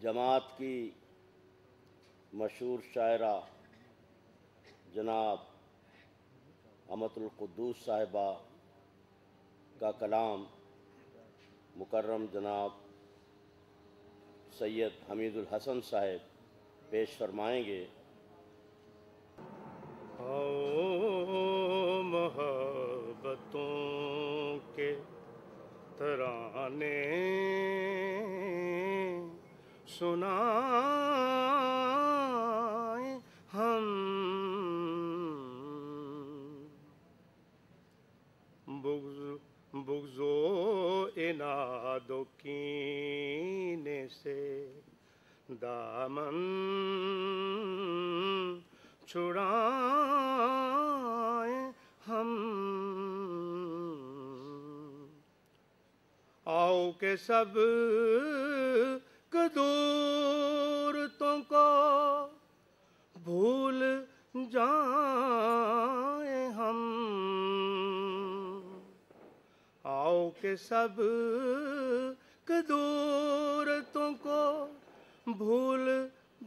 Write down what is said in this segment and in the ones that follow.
جماعت کی مشہور شاعرہ جناب امت القدوس صاحبہ کا کلام مکرم جناب سید حمید الحسن صاحب پیش فرمائیں گے۔ محبتوں کے ترانے سنائیں ہم، بغض و عناد و کینے سے دامن چھڑائیں ہم، آؤ کہ سب قدورتوں کو بھول جائیں ہم، آؤ کہ سب قدورتوں کو بھول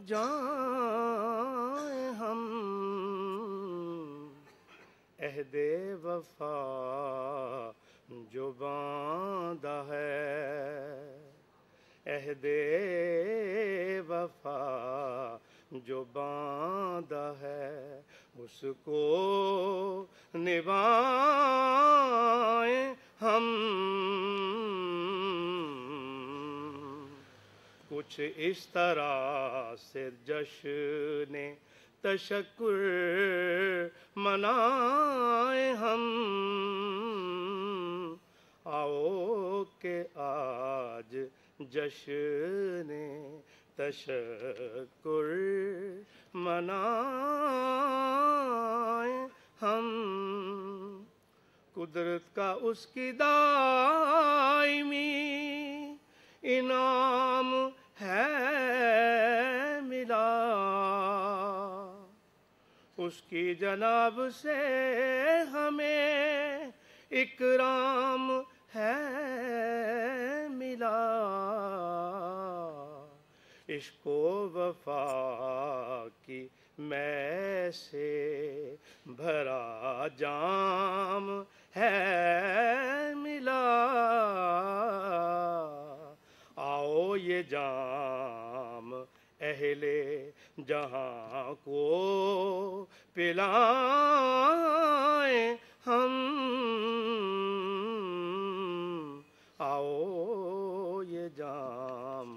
جائیں ہم، عہد وفا جو باندھا ہے، عہد وفا جو باندھا ہے، اس کو نبھائیں ہم، کچھ اس طرح سے جشن تشکر منائیں ہم، آؤ کہ آج جشن تشکر منائیں ہم، قدرت کا اس کی دائمی انعام ہے ملا، اس کی جناب سے ہمیں اکرام ہے ملا، عشق و وفا کی میں سے بھرا جام ہے ملا، آؤ یہ جام اہل جہاں کو پلائیں ہم، آؤ یہ جام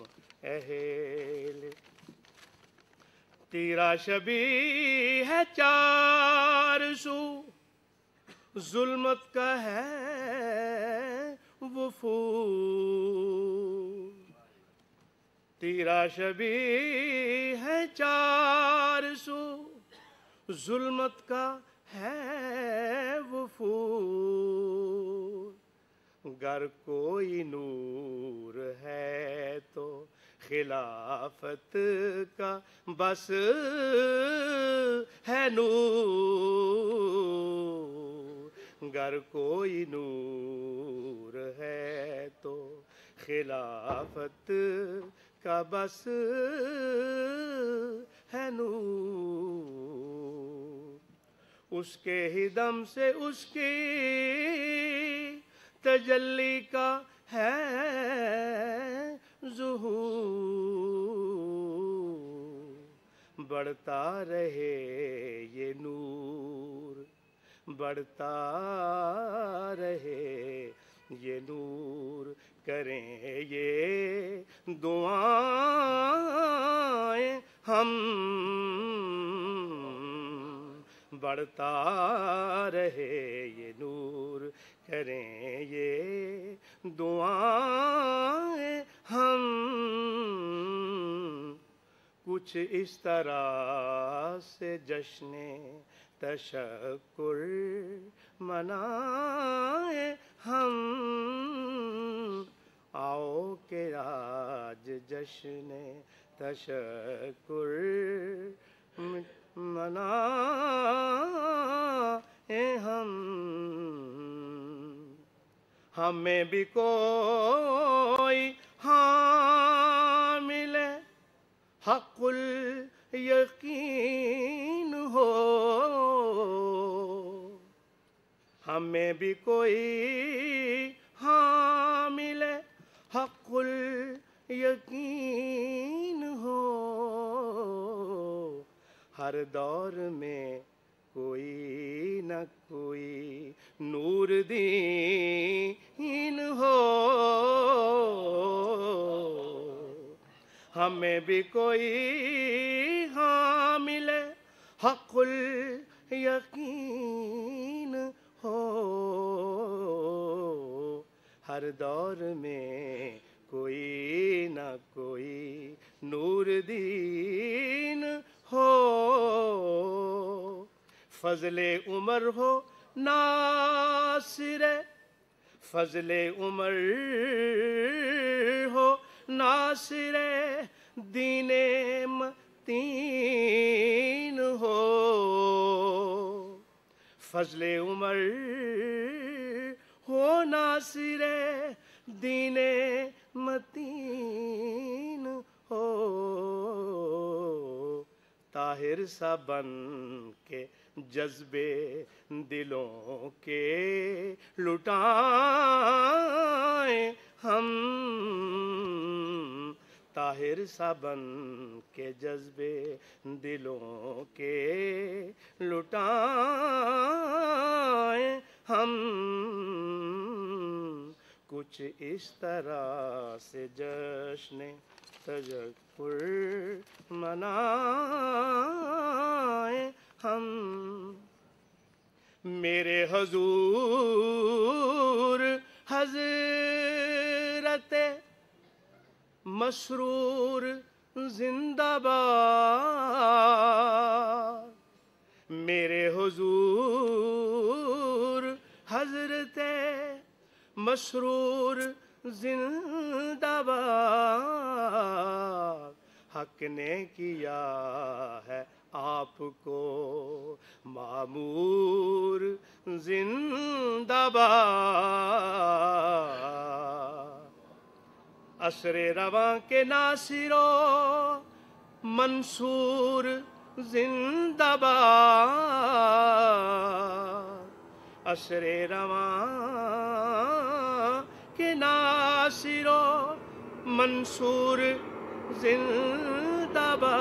اہل، تیرا شبیہ ہے چار سو، ظلمت کا ہے وفور، تیرا شبیہ ہے چار سو، ظلمت کا ہے وفور، گر کوئی نور ہے تو خلافت کا بس ہے نور، گر کوئی نور ہے تو خلافت کا بس ہے نور، اس کے ہی دم سے اس کی تجلی کا ہے ظہور، بڑھتا رہے یہ نور، بڑھتا رہے یہ نور، کریں یہ دعائیں ہم، بڑھتا رہے یہ نور، کریں یہ دعائیں ہم، کچھ اس طرح سے جشن تشکر منائیں ہم، آؤ کہ آج جشن تشکر منائیں ہم، ہمیں بھی کوئی حامل حق الیقین ہو، ہمیں بھی کوئی حامل حق الیقین ہو، ہر دور میں کوئی نہ کوئی نور دین ہو، ہمیں بھی کوئی حامل حق الیقین ہو، ہر دور میں کوئی نہ کوئی نور دین ہو، فضل عمر ہو ناصر، فضل عمر ہو ناصر دین متین ہو، فضل عمر ہو ناصر دین متین ہو، طاہر سا بن کے جذبے دلوں کے لٹائیں ہم، طاہر سا بن کے جذبے دلوں کے لٹائیں ہم، کچھ اس طرح سے جشن تذکر منائیں ہم، میرے حضور حضرت مسرور زندہ باد، میرے حضور حضرت مسرور زندہ باد، حق نے کیا ہے آپ کو معمور زندہ باد، عصر رواں کے ناصر و منصور زندہ باد، عصر رواں کے ناصر و منصور زندہ باد،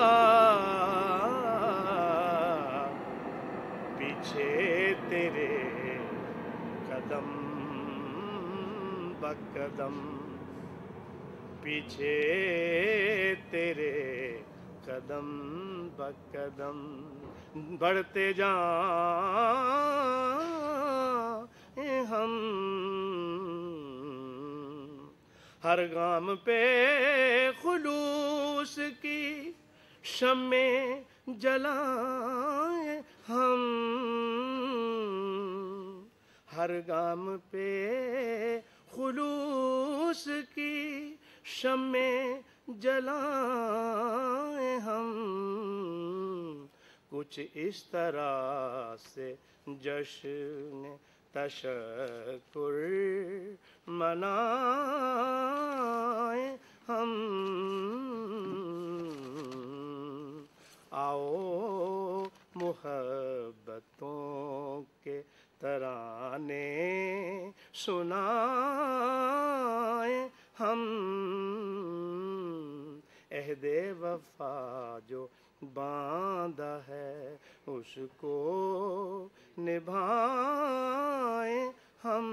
پیچھے تیرے قدم بقدم، پیچھے تیرے قدم بقدم بڑھتے جائیں ہم، ہر گام پہ خلوص کی شمع جلائیں ہم، ہر گام پہ خلوص کی شمع جلائیں ہم، کچھ اس طرح سے جشن تشکر منائیں ہم، آؤ محبتوں کے ترانے سنائیں ہم، عہد وفا جو باندھا ہے اس کو نبھائیں ہم،